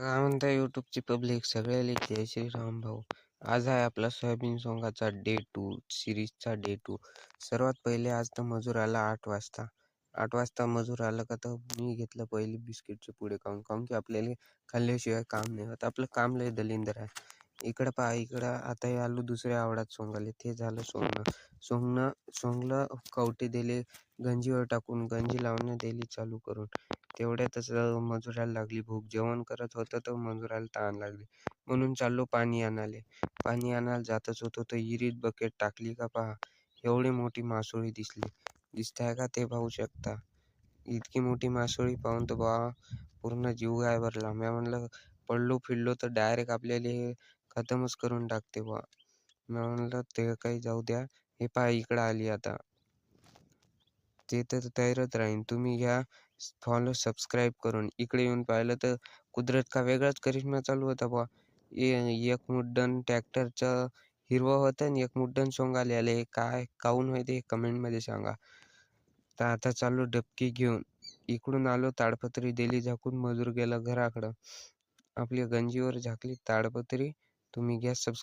काय म्हणताय यूट्यूबची पब्लिक सगळ्याला जय श्रीराम भाऊ. आज आहे आपला सोयाबीन सोंगाचा डे 2 सिरीजचा डे 2. सर्वात पहिले आज तर मजूर आला 8 वाजता. 8 वाजता मजूर आला का तर मी घेतलं पहिले बिस्किटचे पुडे खाऊन खाऊन की आपल्याला खाल्ल्याशिवाय काम नाही होत. आपलं काम लय दलिंदर आहे. इकडं पहा, इकडं आता हे आलू दुसऱ्या आवडात सोंगाले. ते झालं सोंगलं कवटे दिले गंजीवर टाकून, गंजी लावणं दिली चालू करून. तेवढ्यातच मजुराला लागली भूक. जेवण करत होतं तर मजुराला तहान लागली, म्हणून चाललो पाणी आणायला. पाणी आणायला जातच होतो तर विहिरीत बकेट टाकली का पहा, एवढी मोठी मासोळी दिसताय का ते पाहू शकता. इतकी मोठी मासोळी पाहून तर बा पूर्ण जीव गाय भरला. मी म्हणलं पडलो फिरलो तर डायरेक्ट आपल्याला हे खतमच करून टाकते बा. मी म्हणलं ते काही जाऊ द्या, हे पहा इकडं आली आता. ते तर तयारच राहीन. तुम्ही घ्या फॉलो सबस्क्राईब करून. इकडे येऊन पाहिलं तर कुदरत का वेगळाच करिश्मा चालू होता बा. एक मुड्डन ट्रॅक्टरचं हिरवं होतं आणि एक मुड्डन सोंगाले आले. काय काऊन माहिती कमेंटमध्ये सांगा. तर आता चालू डबकी घेऊन. इकडून आलो, ताडपत्री दिली झाकून, मजूर गेला घराकडं. आपल्या गंजीवर झाकली ताडपत्री. तुम्ही घ्या सबस्क्राईब.